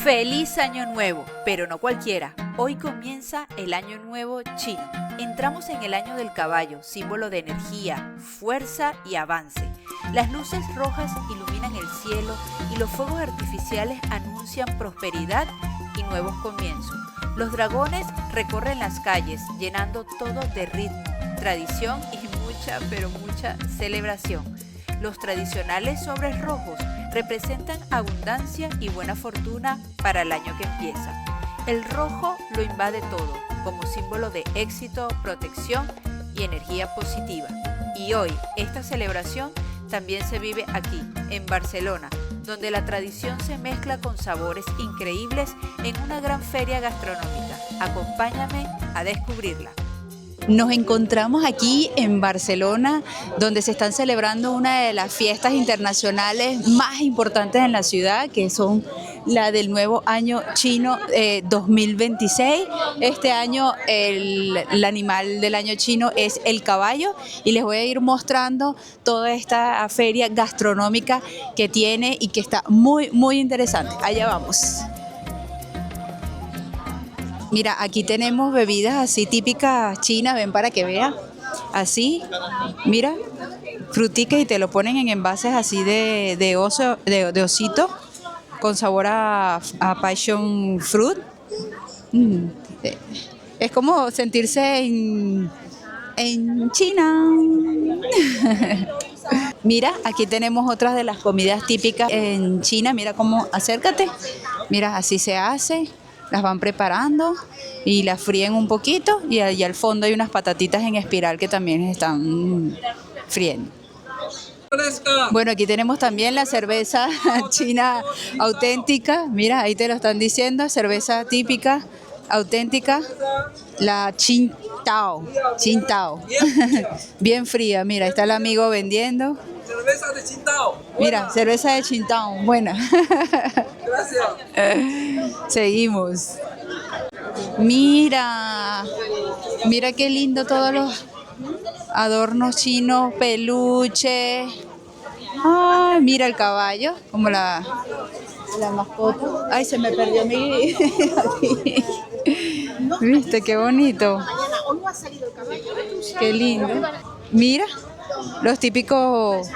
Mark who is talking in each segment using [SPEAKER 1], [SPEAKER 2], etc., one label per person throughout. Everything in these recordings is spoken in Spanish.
[SPEAKER 1] ¡Feliz Año Nuevo! Pero no cualquiera. Hoy comienza el Año Nuevo chino. Entramos en el año del caballo, símbolo de energía, fuerza y avance. Las luces rojas iluminan el cielo y los fuegos artificiales anuncian prosperidad y nuevos comienzos. Los dragones recorren las calles, llenando todo de ritmo, tradición y mucha, pero mucha celebración. Los tradicionales sobres rojos representan abundancia y buena fortuna para el año que empieza. El rojo lo invade todo, como símbolo de éxito, protección y energía positiva. Y hoy, esta celebración también se vive aquí, en Barcelona, donde la tradición se mezcla con sabores increíbles en una gran feria gastronómica. Acompáñame a descubrirla.
[SPEAKER 2] Nos encontramos aquí en Barcelona, donde se están celebrando una de las fiestas internacionales más importantes en la ciudad, que son la del nuevo año chino 2026. Este año el animal del año chino es el caballo y les voy a ir mostrando toda esta feria gastronómica que tiene y que está muy, muy interesante. Allá vamos. Mira, aquí tenemos bebidas así típicas chinas, ven para que veas, así, mira, fruticas y te lo ponen en envases así de osito, con sabor a passion fruit. Es como sentirse en China. Mira, aquí tenemos otras de las comidas típicas en China, mira cómo, acércate, mira, así se hace. Las van preparando y las fríen un poquito y allá al fondo hay unas patatitas en espiral que también están friendo. Bueno, aquí tenemos también la cerveza china auténtica, mira, ahí te lo están diciendo, cerveza típica, auténtica, la Qingdao, bien fría, mira, ahí está el amigo vendiendo.
[SPEAKER 3] Cerveza de Qingdao.
[SPEAKER 2] Mira, cerveza de Qingdao, buena.
[SPEAKER 3] Gracias.
[SPEAKER 2] Seguimos. Mira qué lindo todos los adornos chinos, peluche. Ay, mira el caballo, como la mascota. Ay, se me perdió mi... ¿Viste? Qué bonito. Qué lindo. Mira, los típicos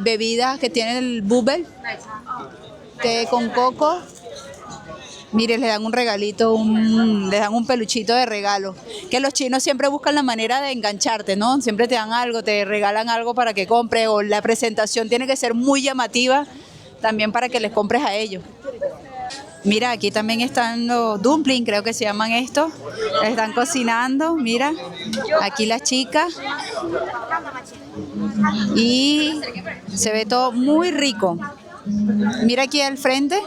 [SPEAKER 2] bebidas que tiene el bubble, té con coco. Mire, le dan un regalito, le dan un peluchito de regalo. Que los chinos siempre buscan la manera de engancharte, ¿no? Siempre te dan algo, te regalan algo para que compres, o la presentación tiene que ser muy llamativa también para que les compres a ellos. Mira, aquí también están los dumplings, creo que se llaman estos. Están cocinando, mira. Aquí las chicas. Y se ve todo muy rico. Mira aquí al frente.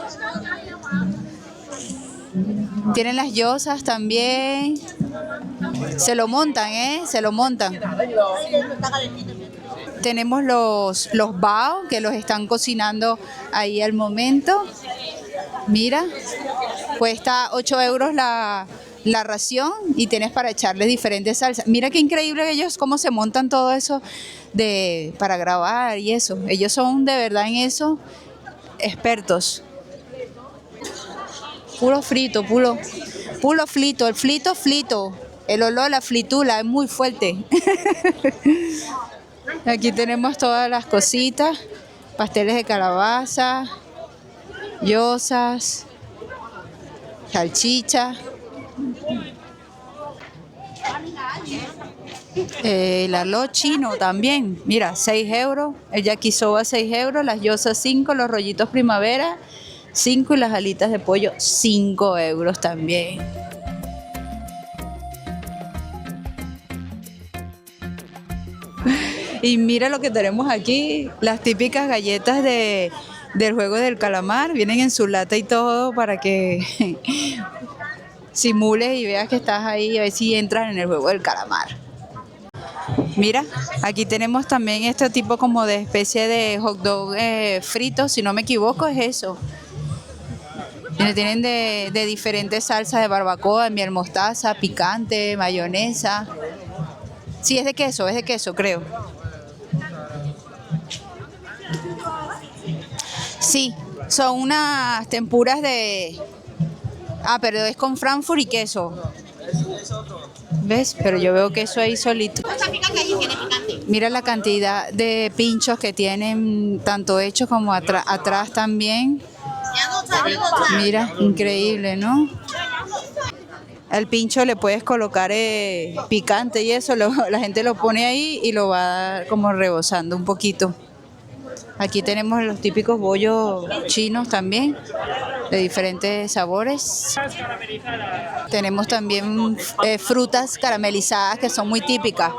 [SPEAKER 2] Tienen las yosas también. Se lo montan, se lo montan. Tenemos los bao que los están cocinando ahí al momento. Mira, cuesta 8 euros la ración y tienes para echarle diferentes salsas. Mira qué increíble ellos cómo se montan todo eso para grabar y eso. Ellos son de verdad en eso expertos. Puro frito, puro frito, el frito. El olor a la fritula es muy fuerte. Aquí tenemos todas las cositas, pasteles de calabaza, yosas, salchicha, el arroz chino también, mira, 6 euros, el yakisoba 6 euros, las yosas 5, los rollitos primavera 5 y las alitas de pollo 5 euros también. Y mira lo que tenemos aquí, las típicas galletas del juego del calamar, vienen en su lata y todo para que simules y veas que estás ahí a ver si entras en el juego del calamar. Mira, aquí tenemos también este tipo como de especie de hot dog frito, si no me equivoco es eso. Tienen de diferentes salsas, de barbacoa, miel mostaza, picante, mayonesa. Sí, es de queso creo. Sí, son unas tempuras Ah, pero es con Frankfurt y queso. ¿Ves? Pero yo veo queso ahí solito. Mira la cantidad de pinchos que tienen, tanto hechos como atrás también. Mira, increíble, ¿no? Al pincho le puedes colocar picante y eso, la gente lo pone ahí y lo va como rebozando un poquito. Aquí tenemos los típicos bollos chinos también, de diferentes sabores. Tenemos también frutas caramelizadas que son muy típicas.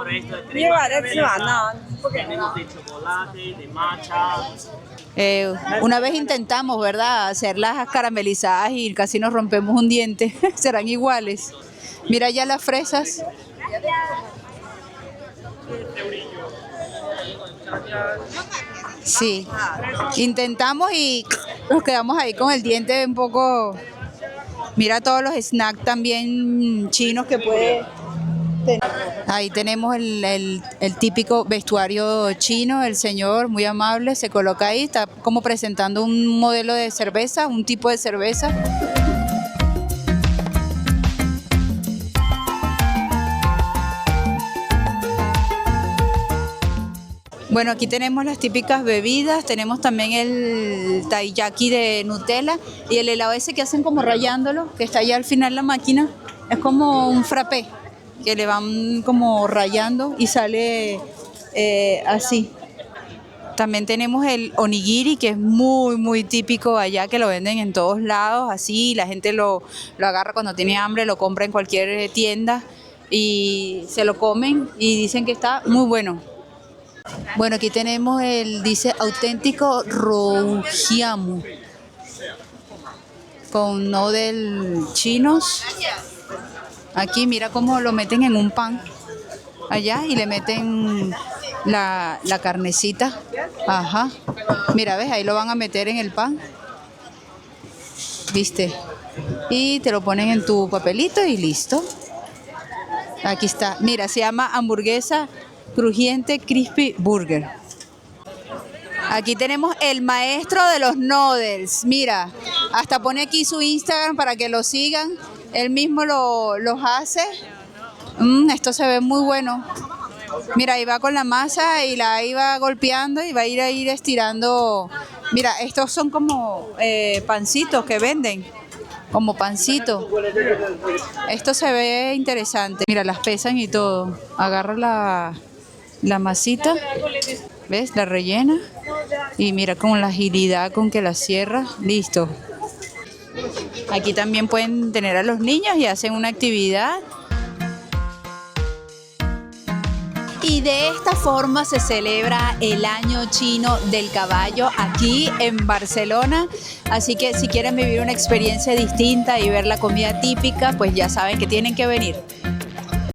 [SPEAKER 2] Una vez intentamos, ¿verdad?, hacerlas caramelizadas y casi nos rompemos un diente. Serán iguales. Mira ya las fresas. Sí, intentamos y nos quedamos ahí con el diente un poco. Mira todos los snacks también chinos que puede tener. Ahí tenemos el típico vestuario chino, el señor muy amable se coloca ahí, está como presentando un modelo de cerveza, un tipo de cerveza. Bueno, aquí tenemos las típicas bebidas, tenemos también el taiyaki de Nutella y el helado ese que hacen como rayándolo, que está allá al final la máquina, es como un frappé, que le van como rayando y sale así. También tenemos el onigiri, que es muy, muy típico allá, que lo venden en todos lados, así, la gente lo agarra cuando tiene hambre, lo compra en cualquier tienda y se lo comen y dicen que está muy bueno. Bueno, aquí tenemos dice auténtico roujiamu con noodles chinos. Aquí mira cómo lo meten en un pan allá y le meten la carnecita. Ajá. Mira, ves, ahí lo van a meter en el pan. ¿Viste? Y te lo ponen en tu papelito y listo. Aquí está. Mira, se llama hamburguesa crujiente crispy burger. Aquí tenemos el maestro de los noodles. Mira, hasta pone aquí su Instagram para que lo sigan. Él mismo los hace. Esto se ve muy bueno. Mira, ahí va con la masa y la iba golpeando y va a ir estirando. Mira, estos son como pancitos que venden. Como pancito. Esto se ve interesante. Mira, las pesan y todo. Agarra la masita, ¿ves? La rellena y mira con la agilidad con que la cierra, listo. Aquí también pueden tener a los niños y hacen una actividad. Y de esta forma se celebra el Año Chino del Caballo aquí en Barcelona. Así que si quieren vivir una experiencia distinta y ver la comida típica, pues ya saben que tienen que venir.